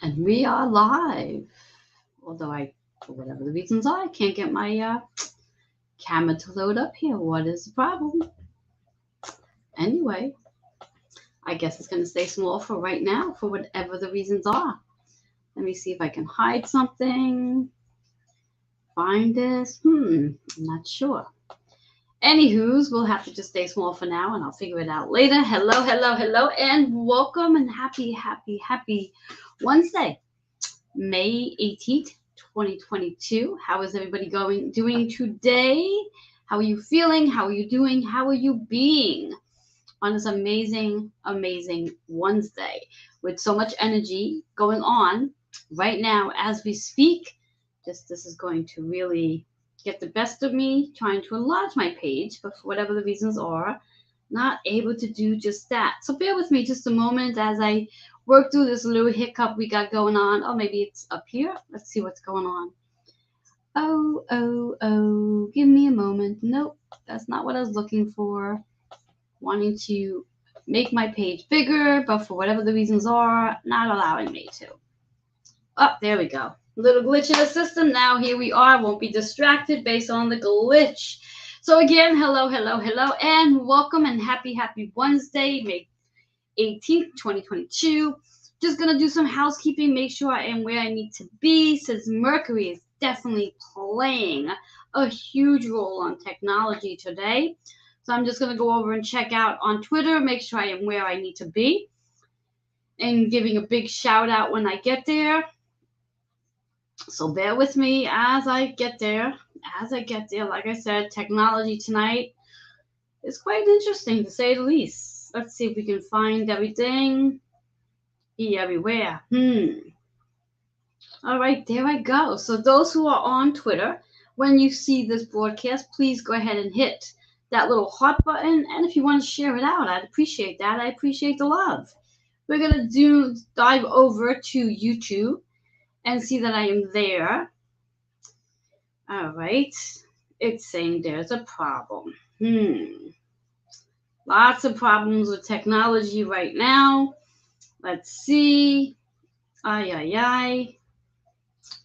And we are live. Although for whatever the reasons are, I can't get my camera to load up here. What is the problem? Anyway, I guess it's going to stay small for right now for whatever the reasons are. Let me see if I can hide something. Find this. I'm not sure. Anywho's, we'll have to just stay small for now and I'll figure it out later. Hello, and welcome and happy Wednesday, May 18th, 2022. How is everybody doing today? How are you feeling? How are you doing? How are you being on this amazing Wednesday with so much energy going on right now as we speak? This is going to really get the best of me, trying to enlarge my page, but for whatever the reasons are, not able to do just that. So bear with me just a moment as I work through this little hiccup we got going on. Oh, maybe it's up here. Let's see what's going on. Oh, give me a moment. Nope, that's not what I was looking for. Wanting to make my page bigger, but for whatever the reasons are, not allowing me to. Oh, there we go. Little glitch in the system. Now here we are. Won't be distracted based on the glitch. So again, hello, and welcome and happy Wednesday, May 18th, 2022. Just going to do some housekeeping, make sure I am where I need to be, since Mercury is definitely playing a huge role on technology today. So I'm just going to go over and check out on Twitter, make sure I am where I need to be, and giving a big shout out when I get there. So bear with me as I get there. Like I said, technology tonight is quite interesting, to say the least. Let's see if we can find everything. Be everywhere. All right, there I go. So those who are on Twitter, when you see this broadcast, please go ahead and hit that little heart button. And if you want to share it out, I'd appreciate that. I appreciate the love. We're going to dive over to YouTube and see that I am there. All right. It's saying there's a problem. Lots of problems with technology right now. Let's see. I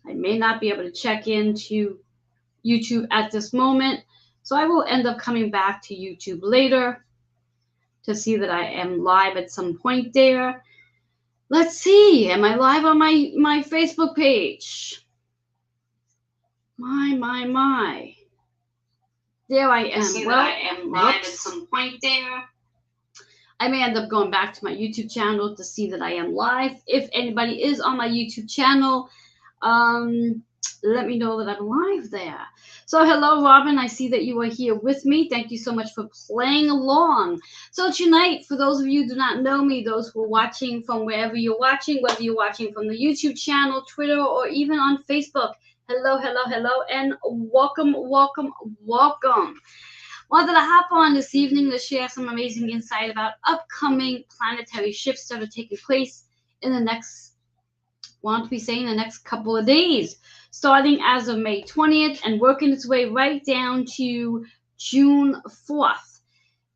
may not be able to check into YouTube at this moment, so I will end up coming back to YouTube later to see that I am live at some point there. Let's see. Am I live on my Facebook page? My. There I am. Well, I am live at some point there. I may end up going back to my YouTube channel to see that I am live. If anybody is on my YouTube channel, let me know that I'm live there. So hello, Robin. I see that you are here with me. Thank you so much for playing along. So tonight, for those of you who do not know me, those who are watching from wherever you're watching, whether you're watching from the YouTube channel, Twitter, or even on Facebook, hello, and welcome. Wanted to hop on this evening to share some amazing insight about upcoming planetary shifts that are taking place in the next couple of days, starting as of May 20th and working its way right down to June 4th.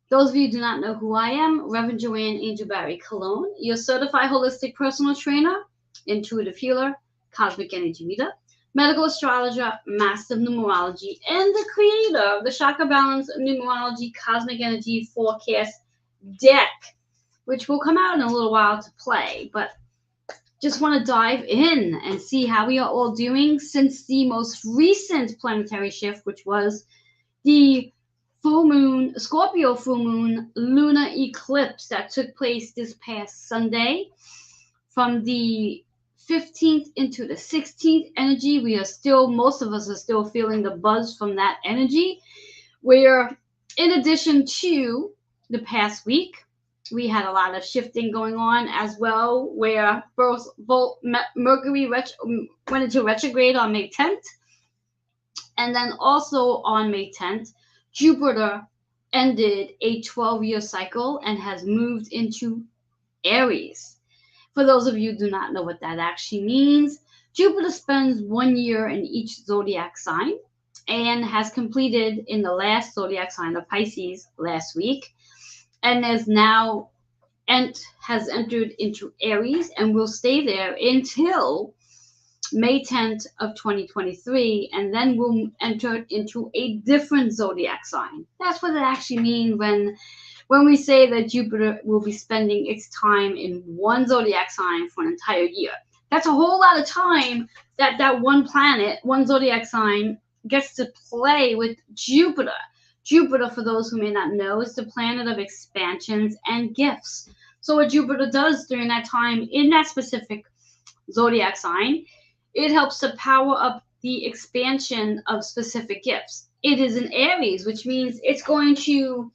Those of you who do not know who I am, Reverend Joanne Angel Barry Cologne, your certified holistic personal trainer, intuitive healer, cosmic energy reader, medical astrologer, master of numerology, and the creator of the Chakra Balance Numerology Cosmic Energy Forecast deck, which will come out in a little while to play. But just want to dive in and see how we are all doing since the most recent planetary shift, which was the Scorpio full moon lunar eclipse that took place this past Sunday. From the 15th into the 16th energy, most of us are still feeling the buzz from that energy, where in addition to the past week, we had a lot of shifting going on as well, where both Mercury went into retrograde on May 10th, and then also on May 10th, Jupiter ended a 12-year cycle and has moved into Aries. For those of you who do not know what that actually means, Jupiter spends 1 year in each zodiac sign and has completed in the last zodiac sign of Pisces last week, and is now and has entered into Aries and will stay there until May 10th of 2023, and then we'll enter into a different zodiac sign. That's what it actually means when we say that Jupiter will be spending its time in one zodiac sign for an entire year. That's a whole lot of time that one planet, one zodiac sign, gets to play with Jupiter. Jupiter, for those who may not know, is the planet of expansions and gifts. So what Jupiter does during that time in that specific zodiac sign, it helps to power up the expansion of specific gifts. It is in Aries, which means it's going to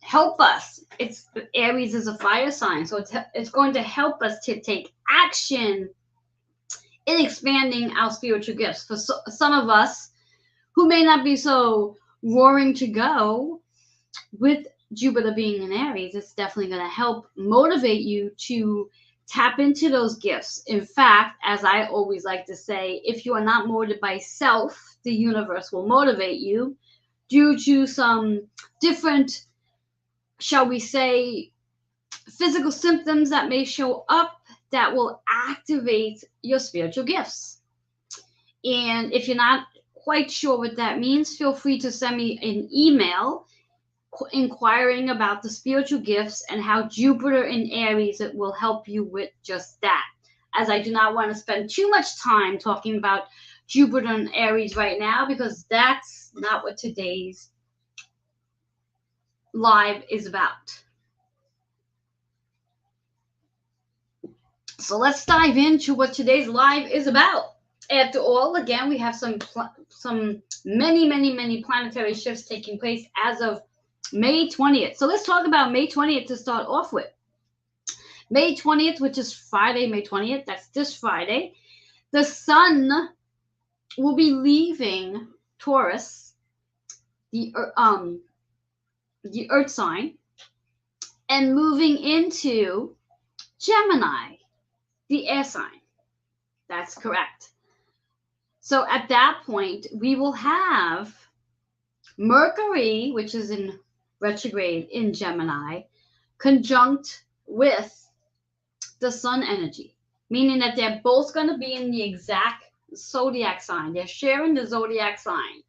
help us. Aries is a fire sign, so it's going to help us to take action in expanding our spiritual gifts. For some of us who may not be so roaring to go, with Jupiter being in Aries, it's definitely going to help motivate you to tap into those gifts. In fact, as I always like to say, if you are not motivated by self, the universe will motivate you due to some different, shall we say, physical symptoms that may show up that will activate your spiritual gifts. And if you're not quite sure what that means, feel free to send me an email inquiring about the spiritual gifts and how Jupiter in Aries it will help you with just that. As I do not want to spend too much time talking about Jupiter in Aries right now, because that's not what today's live is about. So let's dive into what today's live is about. After all, again, we have some many planetary shifts taking place as of May 20th. So let's talk about May 20th to start off with. May 20th, which is Friday, May 20th, that's this Friday, the sun will be leaving Taurus, the earth sign, and moving into Gemini, the air sign. That's correct. So at that point, we will have Mercury, which is in retrograde in Gemini, conjunct with the sun energy, meaning that they're both going to be in the exact zodiac sign. They're sharing the zodiac sign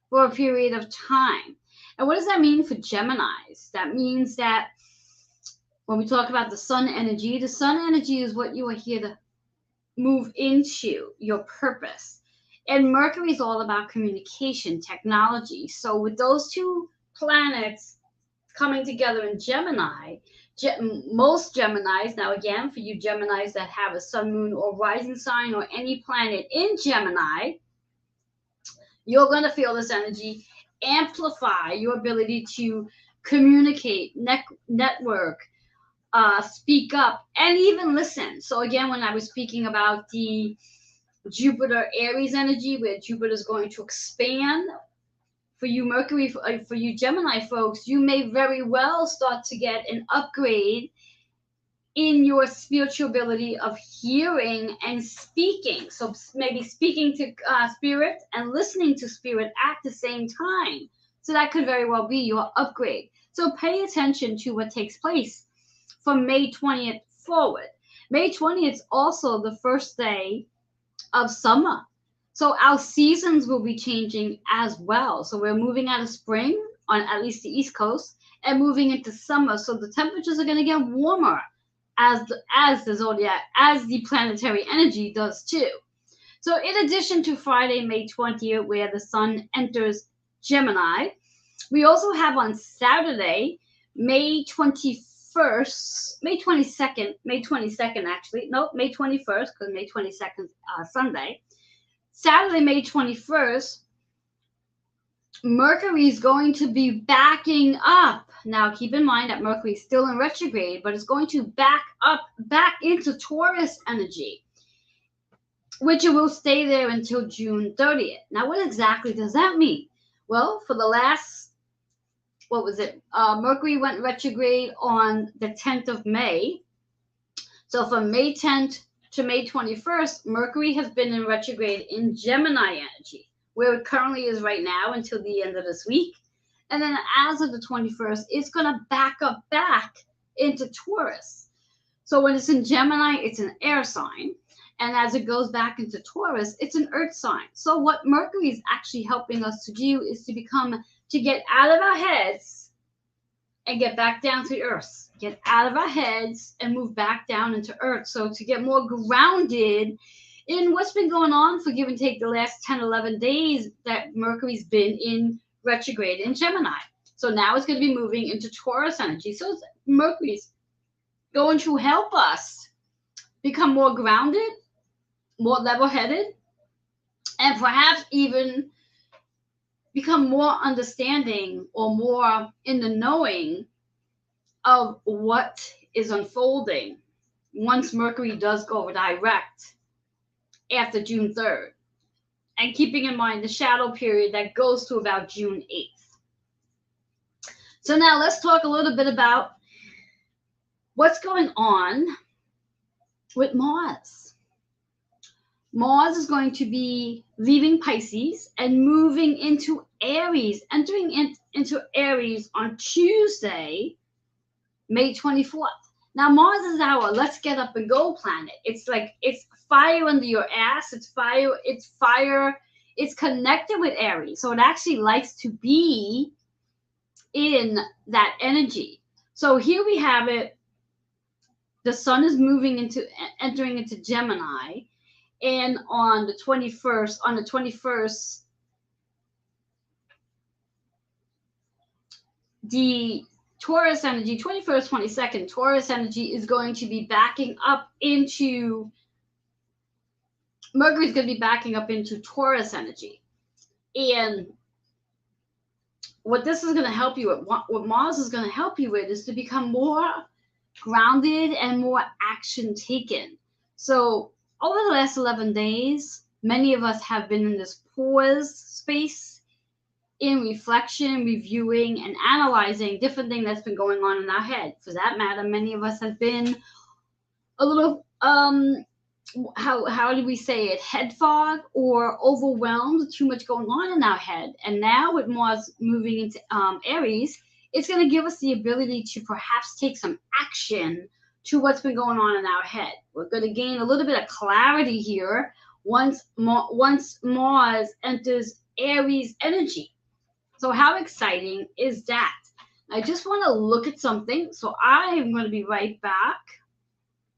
for a period of time. And what does that mean for Geminis? That means that when we talk about the sun energy is what you are here to move into, your purpose. And Mercury is all about communication, technology. So with those two planets coming together in Gemini, most Geminis, now again, for you Geminis that have a sun, moon, or rising sign, or any planet in Gemini, you're going to feel this energy amplify your ability to communicate, network, speak up, and even listen. So again, when I was speaking about the Jupiter Aries energy, where Jupiter is going to expand, for you Mercury, for you Gemini folks, you may very well start to get an upgrade in your spiritual ability of hearing and speaking. So maybe speaking to spirit and listening to spirit at the same time. So that could very well be your upgrade. So pay attention to what takes place from May 20th forward. May 20th is also the first day of summer. So our seasons will be changing as well. So we're moving out of spring on at least the East Coast and moving into summer. So the temperatures are going to get warmer as the zodiac, as the planetary energy does too. So in addition to Friday, May 20th, where the sun enters Gemini, we also have on Saturday, May 22nd actually. Nope, May 21st, because May 22nd Sunday. Saturday, May 21st, Mercury is going to be backing up. Now, keep in mind that Mercury is still in retrograde, but it's going to back into Taurus energy, which it will stay there until June 30th. Now, what exactly does that mean? Well, for the last, Mercury went retrograde on the 10th of May. So from May 10th to May 21st, Mercury has been in retrograde in Gemini energy, where it currently is right now until the end of this week. And then as of the 21st, it's going to back into Taurus. So when it's in Gemini, it's an air sign. And as it goes back into Taurus, it's an earth sign. So what Mercury is actually helping us to do is to get out of our heads and get back down to earth. Get out of our heads and move back down into earth. So to get more grounded in what's been going on for give and take the last 10, 11 days that Mercury's been in retrograde in Gemini. So now it's going to be moving into Taurus energy. So Mercury's going to help us become more grounded, more level-headed, and perhaps even become more understanding or more in the knowing of what is unfolding once Mercury does go direct after June 3rd. And keeping in mind the shadow period that goes to about June 8th. So now let's talk a little bit about what's going on with Mars. Mars is going to be leaving Pisces and moving into Aries, entering into Aries on Tuesday, May 24th. Now, Mars is our let's get up and go planet. It's fire under your ass. It's fire. It's connected with Aries. So it actually likes to be in that energy. So here we have it. The sun is entering into Gemini. And on the 21st, the Taurus energy, 21st, 22nd, Taurus energy is going to be backing up into, Mercury is going to be backing up into Taurus energy. And what this is going to help you with, what Mars is going to help you with, is to become more grounded and more action taken. So over the last 11 days, many of us have been in this pause space in reflection, reviewing, and analyzing different things that's been going on in our head. For that matter, many of us have been a little, how do we say it, head fog or overwhelmed, too much going on in our head. And now with Mars moving into Aries, it's going to give us the ability to perhaps take some action to what's been going on in our head. We're going to gain a little bit of clarity here once Mars enters Aries energy. So how exciting is that? I just want to look at something. So I am going to be right back.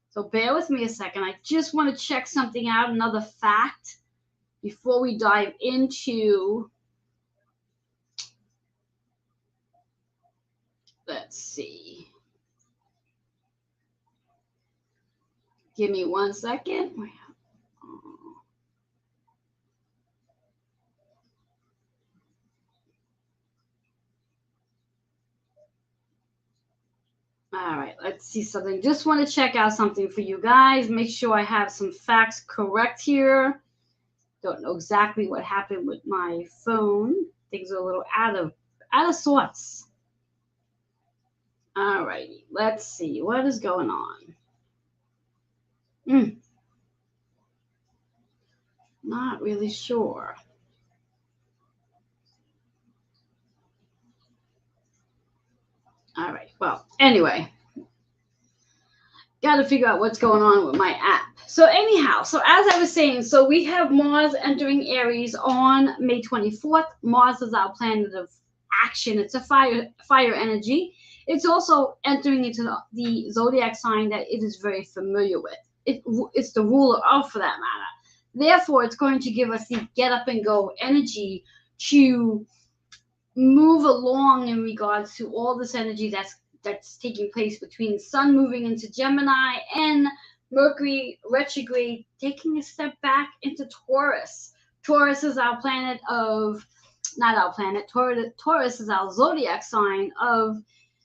So bear with me a second. I just want to check something out, another fact, before we dive into, let's see. Give me 1 second. All right, let's see something. Just want to check out something for you guys. Make sure I have some facts correct here. Don't know exactly what happened with my phone. Things are a little out of sorts. All righty, let's see what is going on. Not really sure. All right, well, anyway, got to figure out what's going on with my app. So anyhow, so as I was saying, so we have Mars entering Aries on May 24th. Mars is our planet of action. It's a fire energy. It's also entering into the zodiac sign that it is very familiar with. It's the ruler of, for that matter. Therefore, it's going to give us the get up and go energy to move along in regards to all this energy that's taking place between the sun moving into Gemini and Mercury retrograde taking a step back into Taurus. Taurus is our planet of, not our planet, Taurus is our zodiac sign of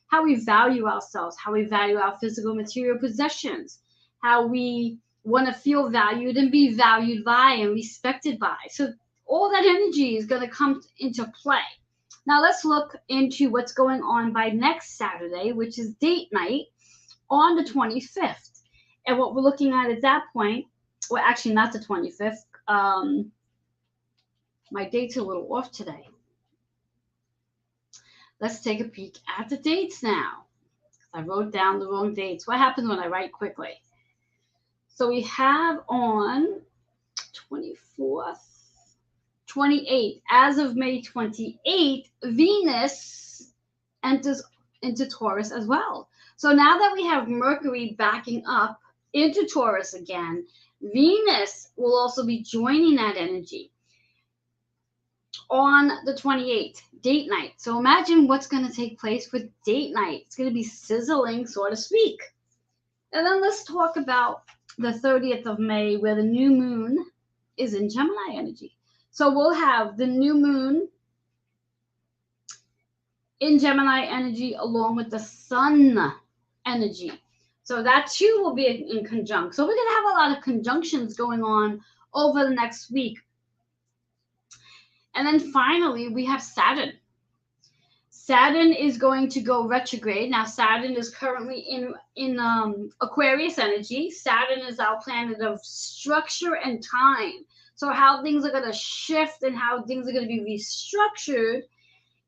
how we value ourselves, how we value our physical material possessions, how we want to feel valued and be valued by and respected by. So all that energy is going to come into play. Now let's look into what's going on by next Saturday, which is date night on the 25th. And what we're looking at that point, well, actually not the 25th. My date's a little off today. Let's take a peek at the dates now. I wrote down the wrong dates. What happens when I write quickly? So we have on 24th, 28th. As of May 28th, Venus enters into Taurus as well. So now that we have Mercury backing up into Taurus again, Venus will also be joining that energy on the 28th, date night. So imagine what's going to take place with date night. It's going to be sizzling, so to speak. And then let's talk about the 30th of May, where the new moon is in Gemini energy. So we'll have the new moon in Gemini energy along with the sun energy. So that too will be in conjunction. So we're going to have a lot of conjunctions going on over the next week. And then finally, we have Saturn. Saturn is going to go retrograde. Now, Saturn is currently in Aquarius energy. Saturn is our planet of structure and time. So how things are going to shift and how things are going to be restructured.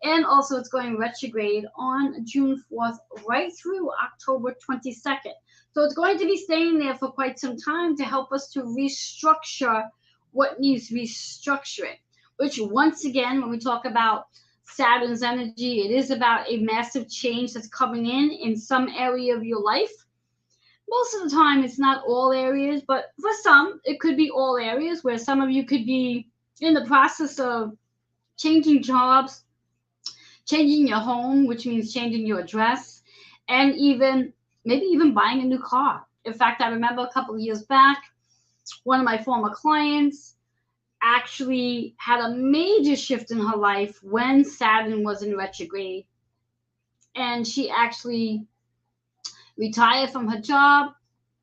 And also it's going retrograde on June 4th, right through October 22nd. So it's going to be staying there for quite some time to help us to restructure what needs restructuring. Which, once again, when we talk about Saturn's energy, it is about a massive change that's coming in some area of your life. Most of the time, it's not all areas, but for some, it could be all areas where some of you could be in the process of changing jobs, changing your home, which means changing your address, and maybe even buying a new car. In fact, I remember a couple of years back, one of my former clients actually had a major shift in her life when Saturn was in retrograde. And she actually retired from her job,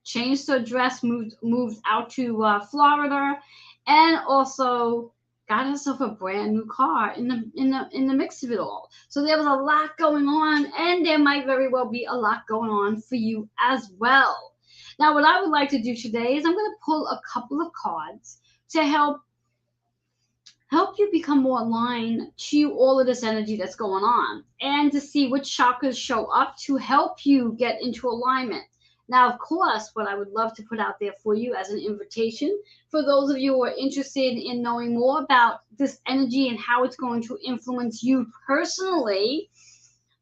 changed her address, moved out to Florida, and also got herself a brand new car in the mix of it all. So there was a lot going on, and there might very well be a lot going on for you as well. Now, what I would like to do today is I'm going to pull a couple of cards to help you become more aligned to all of this energy that's going on and to see which chakras show up to help you get into alignment. Now, of course, what I would love to put out there for you as an invitation for those of you who are interested in knowing more about this energy and how it's going to influence you personally,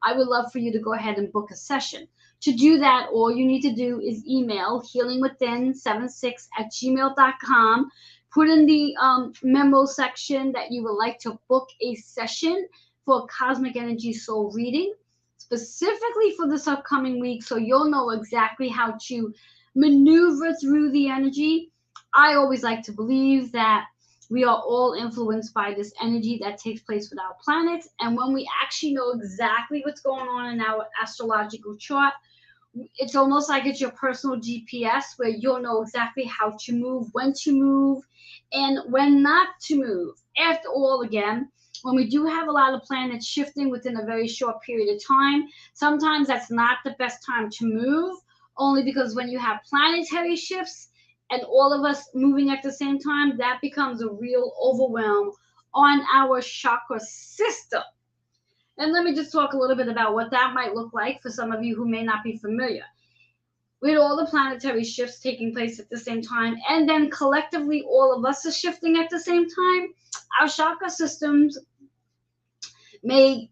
I would love for you to go ahead and book a session. To do that, all you need to do is email healingwithin76@gmail.com. Put in the memo section that you would like to book a session for cosmic energy soul reading, specifically for this upcoming week, so you'll know exactly how to maneuver through the energy. I always like to believe that we are all influenced by this energy that takes place with our planets, and when we actually know exactly what's going on in our astrological chart, it's almost like it's your personal GPS where you'll know exactly how to move, when to move, and when not to move. After all, again, when we do have a lot of planets shifting within a very short period of time, sometimes that's not the best time to move, only because when you have planetary shifts and all of us moving at the same time, that becomes a real overwhelm on our chakra system. And let me just talk a little bit about what that might look like for some of you who may not be familiar. With all the planetary shifts taking place at the same time, and then collectively all of us are shifting at the same time, our chakra systems may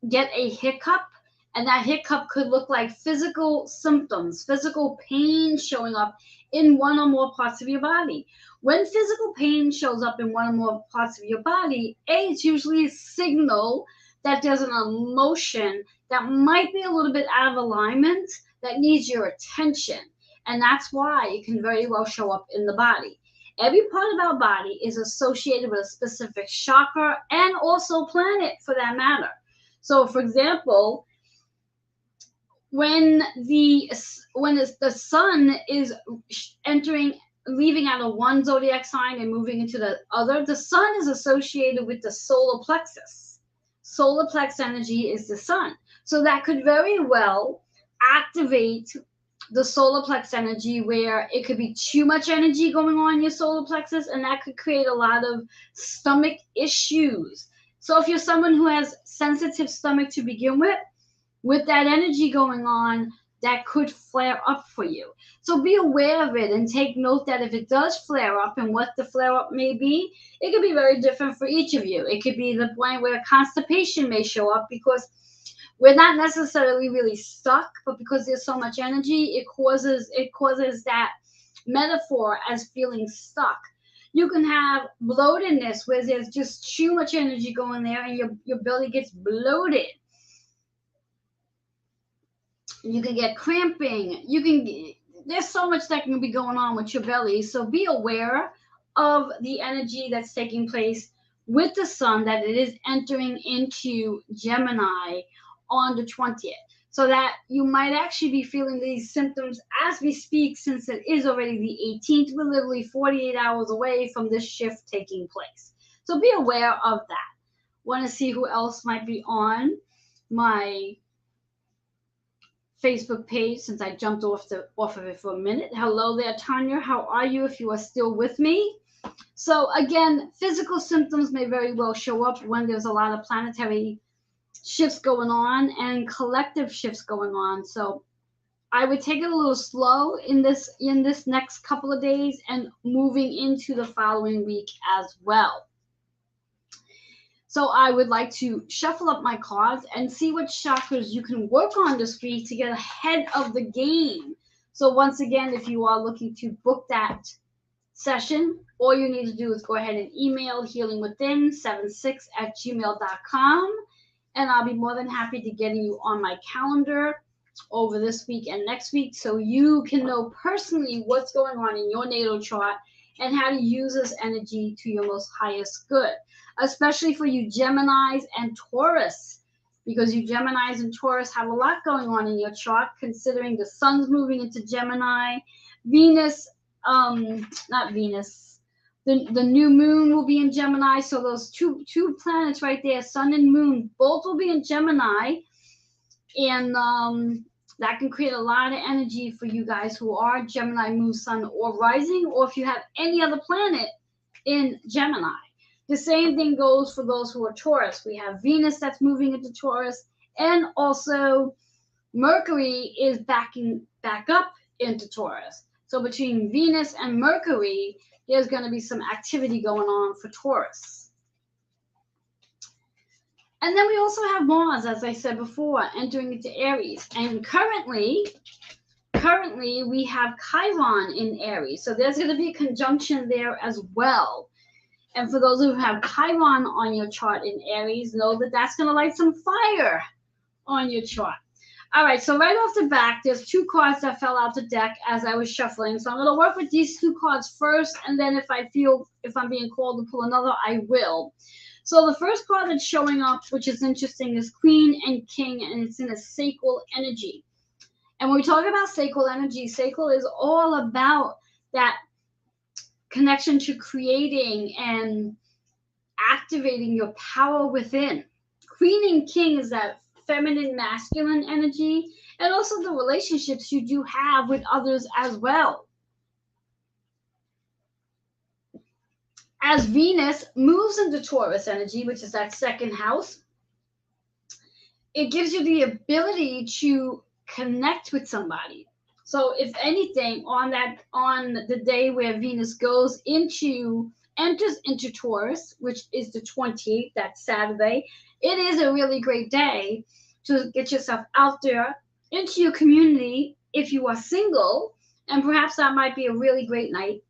get a hiccup, and that hiccup could look like physical symptoms, physical pain showing up in one or more parts of your body. When physical pain shows up in one or more parts of your body, it's usually a signal that there's an emotion that might be a little bit out of alignment that needs your attention. And that's why it can very well show up in the body. Every part of our body is associated with a specific chakra and also planet for that matter. So, for example, when the sun is leaving out of one zodiac sign and moving into the other, the sun is associated with the solar plexus. Solar plex energy is the sun. So that could very well activate the solar plex energy where it could be too much energy going on in your solar plexus, and that could create a lot of stomach issues. So if you're someone who has sensitive stomach to begin with that energy going on, that could flare up for you. So be aware of it and take note that if it does flare up and what the flare up may be, it could be very different for each of you. It could be the point where constipation may show up because we're not necessarily really stuck, but because there's so much energy, it causes that metaphor as feeling stuck. You can have bloatedness where there's just too much energy going there and your belly gets bloated. You can get cramping. There's so much that can be going on with your belly. So be aware of the energy that's taking place with the sun, that it is entering into Gemini on the 20th. So that you might actually be feeling these symptoms as we speak, since it is already the 18th. We're literally 48 hours away from this shift taking place. So be aware of that. Want to see who else might be on my Facebook page since I jumped off of it for a minute. Hello there, Tanya. How are you if you are still with me? So again, physical symptoms may very well show up when there's a lot of planetary shifts going on and collective shifts going on. So I would take it a little slow in this next couple of days and moving into the following week as well. So I would like to shuffle up my cards and see what chakras you can work on this week to get ahead of the game. So once again, if you are looking to book that session, all you need to do is go ahead and email healingwithin76@gmail.com, and I'll be more than happy to getting you on my calendar over this week and next week so you can know personally what's going on in your natal chart and how to use this energy to your most highest good, especially for you Geminis and Taurus, because you Geminis and Taurus have a lot going on in your chart, considering the sun's moving into Gemini, Venus, not Venus, the new moon will be in Gemini. So those two planets right there, sun and moon, both will be in Gemini, and that can create a lot of energy for you guys who are Gemini moon, sun, or rising, or if you have any other planet in Gemini. The same thing goes for those who are Taurus. We have Venus that's moving into Taurus, and also Mercury is backing back up into Taurus. So between Venus and Mercury, there's going to be some activity going on for Taurus. And then we also have Mars, as I said before, entering into Aries. And currently we have Chiron in Aries. So there's going to be a conjunction there as well. And for those who have Chiron on your chart in Aries, know that that's going to light some fire on your chart. All right, so right off the back, there's two cards that fell out the deck as I was shuffling. So I'm going to work with these two cards first, and then if I'm being called to pull another, I will. So the first card that's showing up, which is interesting, is Queen and King, and it's in a sacral energy. And when we talk about sacral energy, sacral is all about that connection to creating and activating your power within. Queen and King is that feminine, masculine energy, and also the relationships you do have with others as well. As Venus moves into Taurus energy, which is that second house, it gives you the ability to connect with somebody. So if anything, on the day where Venus enters into Taurus, which is the 20th, that's Saturday, it is a really great day to get yourself out there into your community if you are single, and perhaps that might be a really great night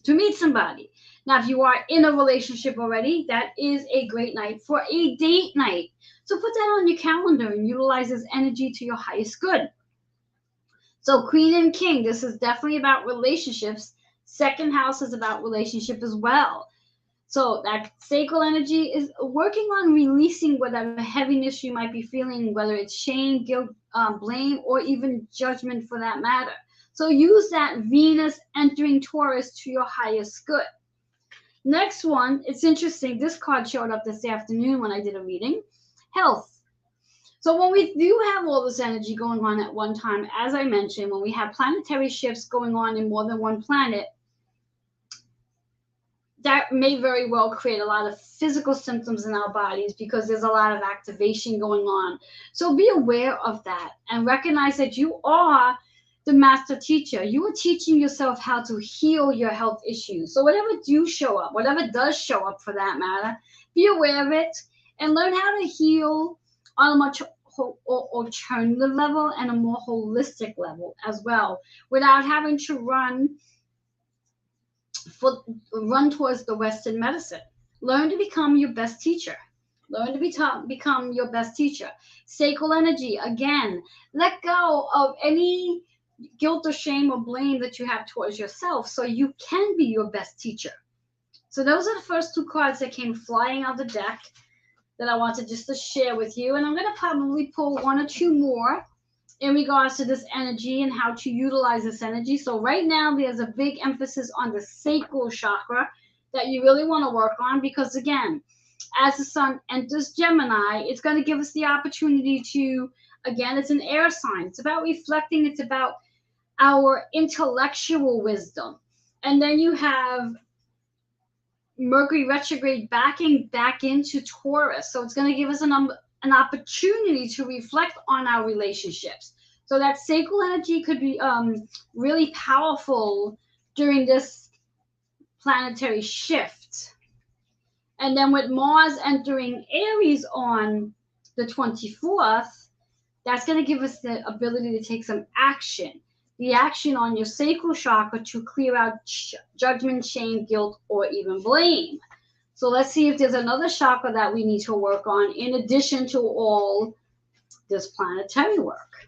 to meet somebody. Now, if you are in a relationship already, that is a great night for a date night. So put that on your calendar and utilize this energy to your highest good. So Queen and King, this is definitely about relationships. Second house is about relationship as well. So that sacral energy is working on releasing whatever heaviness you might be feeling, whether it's shame, guilt, blame, or even judgment for that matter. So use that Venus entering Taurus to your highest good. Next one, it's interesting. This card showed up this afternoon when I did a reading. Health. So when we do have all this energy going on at one time, as I mentioned, when we have planetary shifts going on in more than one planet, that may very well create a lot of physical symptoms in our bodies because there's a lot of activation going on. So be aware of that and recognize that you are the master teacher. You are teaching yourself how to heal your health issues. So whatever does show up for that matter, be aware of it and learn how to heal on a much alternative level and a more holistic level as well, without having to run towards the Western medicine. Learn to become your best teacher. Learn to become your best teacher. Sacral energy, again, let go of any guilt or shame or blame that you have towards yourself so you can be your best teacher. So those are the first two cards that came flying out the deck that I wanted just to share with you. And I'm going to probably pull one or two more in regards to this energy and how to utilize this energy. So right now there's a big emphasis on the sacral chakra that you really want to work on, because again, as the sun enters Gemini, it's going to give us the opportunity to, again, it's an air sign. It's about reflecting. It's about our intellectual wisdom. And then you have Mercury retrograde backing back into Taurus. So it's going to give us an opportunity to reflect on our relationships. So that sacral energy could be really powerful during this planetary shift. And then with Mars entering Aries on the 24th, that's going to give us the ability to take some action. The action on your sacral chakra to clear out judgment, shame, guilt, or even blame. So let's see if there's another chakra that we need to work on in addition to all this planetary work.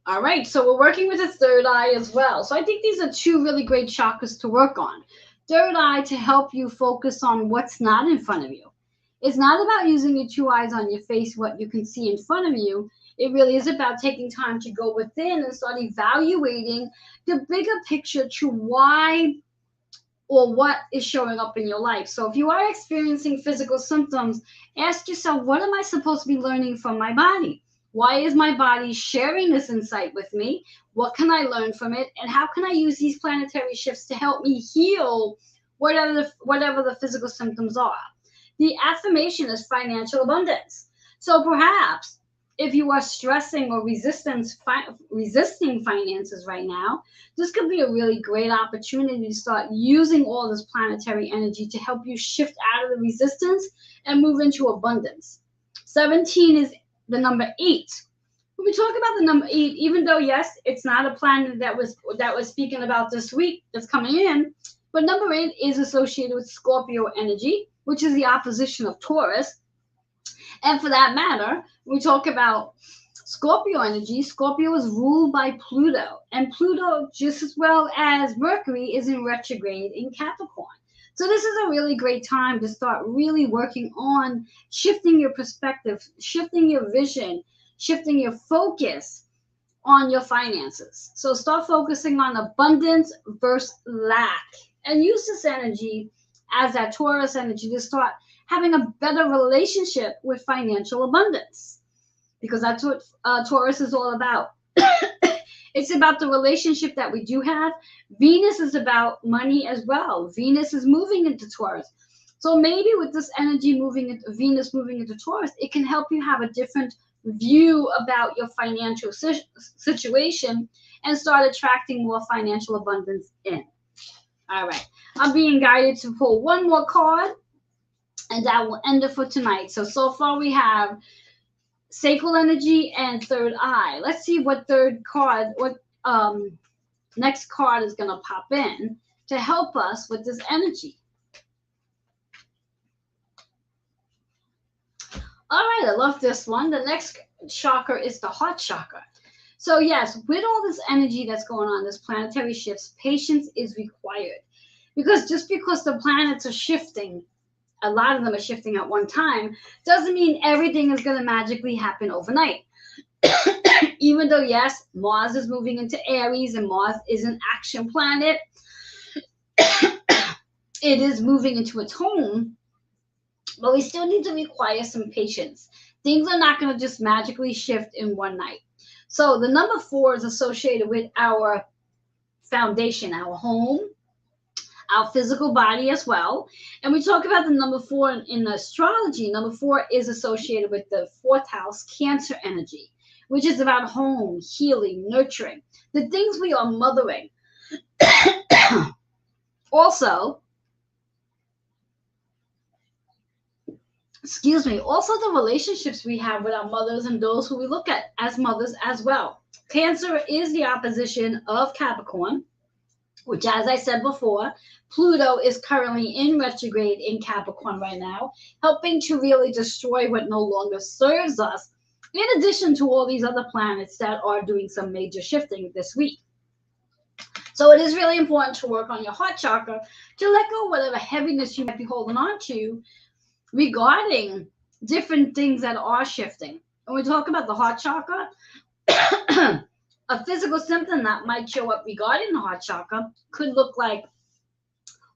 All right, so we're working with the third eye as well. So I think these are two really great chakras to work on. Third eye to help you focus on what's not in front of you. It's not about using your two eyes on your face, what you can see in front of you. It really is about taking time to go within and start evaluating the bigger picture to why or what is showing up in your life. So if you are experiencing physical symptoms, ask yourself, what am I supposed to be learning from my body? Why is my body sharing this insight with me? What can I learn from it? And how can I use these planetary shifts to help me heal whatever the physical symptoms are? The affirmation is financial abundance. So perhaps if you are stressing or resisting finances right now, this could be a really great opportunity to start using all this planetary energy to help you shift out of the resistance and move into abundance. 17 is the number 8. When we talk about the number 8, even though, yes, it's not a planet that was speaking about this week that's coming in, but number 8 is associated with Scorpio energy, which is the opposition of Taurus. And for that matter, when we talk about Scorpio energy, Scorpio is ruled by Pluto. And Pluto, just as well as Mercury, is in retrograde in Capricorn. So this is a really great time to start really working on shifting your perspective, shifting your vision, shifting your focus on your finances. So start focusing on abundance versus lack. And use this energy as that Taurus energy to start having a better relationship with financial abundance, because that's what Taurus is all about. It's about the relationship that we do have. Venus is about money as well. Venus is moving into Taurus. So maybe with this energy Venus moving into Taurus, it can help you have a different view about your financial situation and start attracting more financial abundance in. All right. I'm being guided to pull one more card, and that will end it for tonight. So far we have sacral energy and third eye. Let's see what next card is going to pop in to help us with this energy. All right, I love this one. The next chakra is the heart chakra. So yes, with all this energy that's going on, this planetary shifts, patience is required. Because just because the planets are shifting, a lot of them are shifting at one time, doesn't mean everything is going to magically happen overnight. Even though, yes, Mars is moving into Aries and Mars is an action planet, it is moving into its home, but we still need to require some patience. Things are not going to just magically shift in one night. So the number 4 is associated with our foundation, our home, our physical body as well. And we talk about the number 4 in astrology. Number 4 is associated with the 4th house, Cancer energy, which is about home, healing, nurturing, the things we are mothering. Also, also the relationships we have with our mothers and those who we look at as mothers as well. Cancer is the opposition of Capricorn, which, as I said before, Pluto is currently in retrograde in Capricorn right now, helping to really destroy what no longer serves us, in addition to all these other planets that are doing some major shifting this week. So it is really important to work on your heart chakra to let go of whatever heaviness you might be holding on to regarding different things that are shifting. When we talk about the heart chakra, a physical symptom that might show up regarding the heart chakra could look like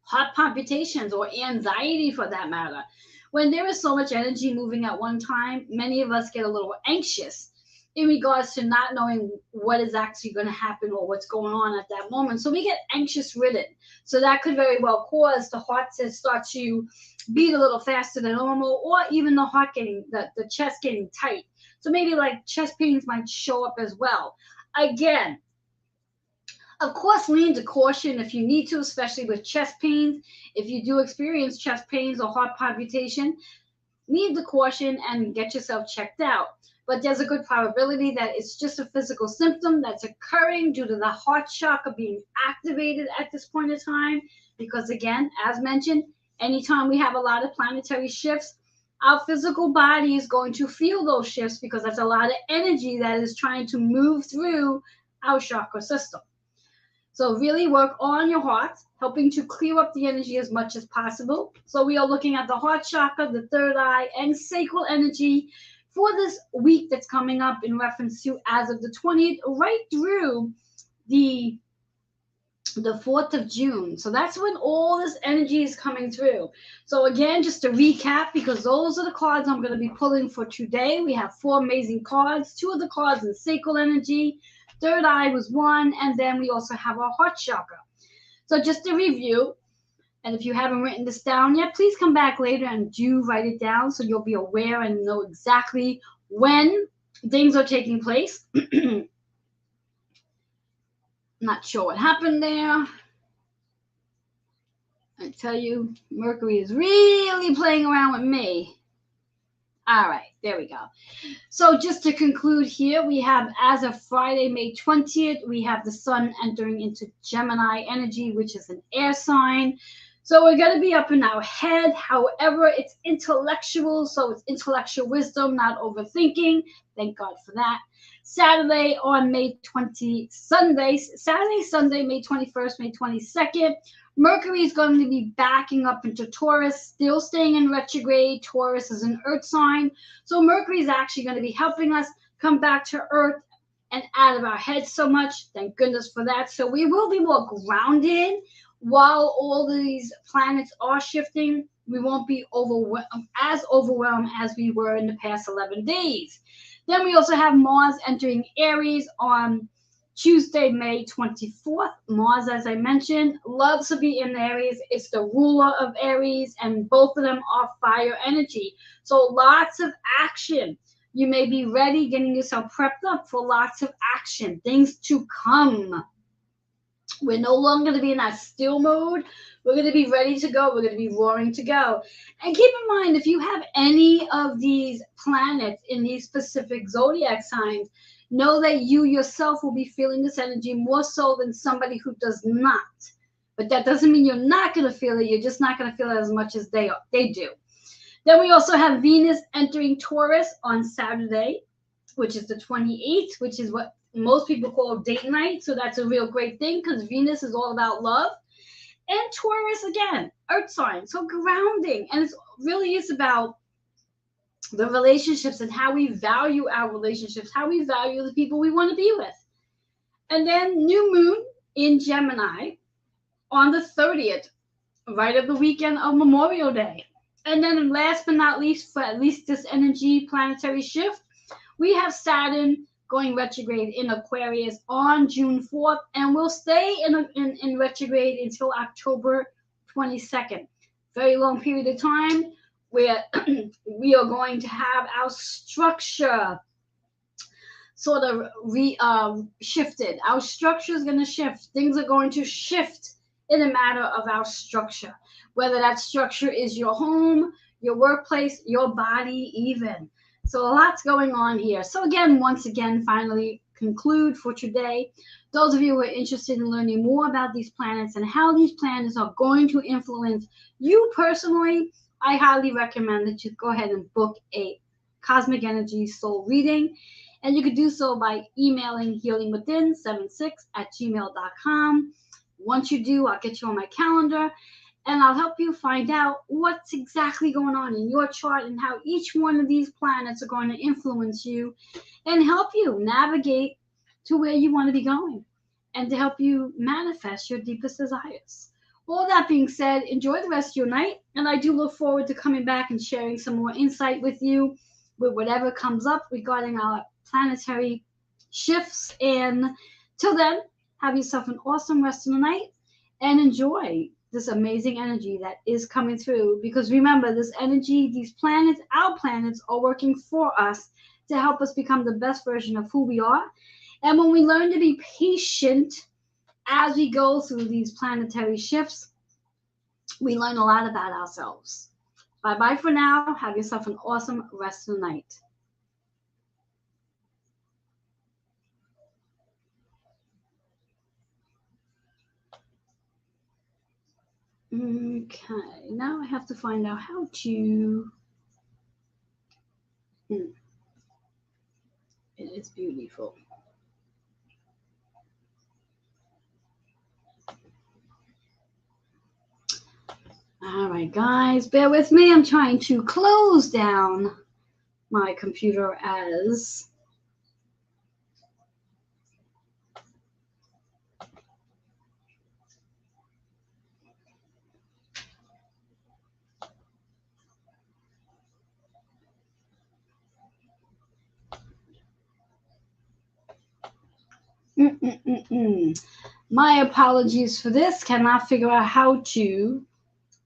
heart palpitations or anxiety, for that matter. When there is so much energy moving at one time, many of us get a little anxious in regards to not knowing what is actually going to happen or what's going on at that moment. So we get anxious ridden. So that could very well cause the heart to start to beat a little faster than normal, or even the heart getting, the chest getting tight. So maybe like chest pains might show up as well. Again, of course, lean to caution if you need to, especially with chest pains. If you do experience chest pains or heart palpitation, lean to caution and get yourself checked out. But there's a good probability that it's just a physical symptom that's occurring due to the heart chakra being activated at this point in time. Because again, as mentioned, anytime we have a lot of planetary shifts, our physical body is going to feel those shifts because that's a lot of energy that is trying to move through our chakra system. So really work on your heart, helping to clear up the energy as much as possible. So we are looking at the heart chakra, the third eye, and sacral energy for this week that's coming up in reference to as of the 20th right through the 4th of June. So that's when all this energy is coming through. So again, just to recap, because those are the cards I'm going to be pulling for today. We have 4 amazing cards. 2 of the cards in sacral energy. Third eye was 1. And then we also have our heart chakra. So just to review, and if you haven't written this down yet, please come back later and do write it down so you'll be aware and know exactly when things are taking place. Not sure what happened there. I tell you, Mercury is really playing around with me. All right, there we go. So just to conclude here, we have, as of Friday, May 20th, we have the sun entering into Gemini energy, which is an air sign. So we're going to be up in our head. However, it's intellectual, so it's intellectual wisdom, not overthinking. Thank God for that. Saturday, May 21st, May 22nd, Mercury is going to be backing up into Taurus, still staying in retrograde. Taurus is an earth sign. So Mercury is actually going to be helping us come back to earth and out of our heads so much. Thank goodness for that. So we will be more grounded while all these planets are shifting. We won't be as overwhelmed as we were in the past 11 days. Then we also have Mars entering Aries on Tuesday, May 24th. Mars, as I mentioned, loves to be in Aries. It's the ruler of Aries, and both of them are fire energy. So lots of action. You may be ready, getting yourself prepped up for lots of action, things to come. We're no longer going to be in that still mode. We're going to be ready to go. We're going to be roaring to go. And keep in mind, if you have any of these planets in these specific zodiac signs, know that you yourself will be feeling this energy more so than somebody who does not. But that doesn't mean you're not going to feel it. You're just not going to feel it as much as they do. Then we also have Venus entering Taurus on Saturday, which is the 28th, which is what most people call date night. So that's a real great thing because Venus is all about love. And Taurus, again, earth sign, so grounding. And it really is about the relationships and how we value our relationships, how we value the people we want to be with. And then new moon in Gemini on the 30th, right at the weekend of Memorial Day. And then last but not least, for at least this energy planetary shift, we have Saturn going retrograde in Aquarius on June 4th, and will stay in retrograde until October 22nd. Very long period of time where we are going to have our structure sort of shifted. Our structure is going to shift. Things are going to shift in a matter of our structure, whether that structure is your home, your workplace, your body even. So a lot's going on here. So again, once again, finally conclude for today. Those of you who are interested in learning more about these planets and how these planets are going to influence you personally, I highly recommend that you go ahead and book a Cosmic Energy Soul reading. And you could do so by emailing healingwithin76@gmail.com. Once you do, I'll get you on my calendar and I'll help you find out what's exactly going on in your chart and how each one of these planets are going to influence you and help you navigate to where you want to be going and to help you manifest your deepest desires. All that being said, enjoy the rest of your night, and I do look forward to coming back and sharing some more insight with you with whatever comes up regarding our planetary shifts. And till then, have yourself an awesome rest of the night and enjoy this amazing energy that is coming through. Because remember, this energy, these planets, our planets are working for us to help us become the best version of who we are. And when we learn to be patient as we go through these planetary shifts, we learn a lot about ourselves. Bye-bye for now. Have yourself an awesome rest of the night. Okay, now I have to find out how to... It is beautiful. All right, guys, bear with me. I'm trying to close down my computer as... My apologies for this. Cannot figure out how to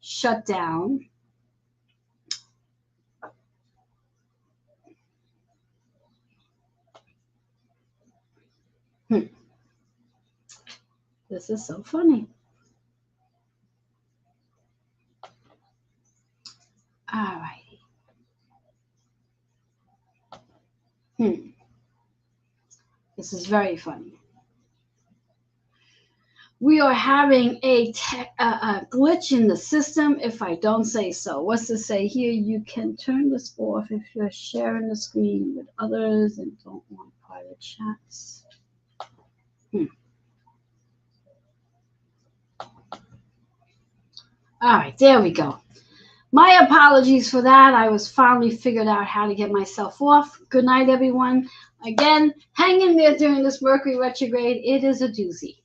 shut down. This is so funny. All righty. This is very funny. We are having a glitch in the system, if I don't say so. What's to say here? You can turn this off if you're sharing the screen with others and don't want private chats. All right, there we go. My apologies for that. I was finally figured out how to get myself off. Good night, everyone. Again, hang in there during this Mercury retrograde. It is a doozy.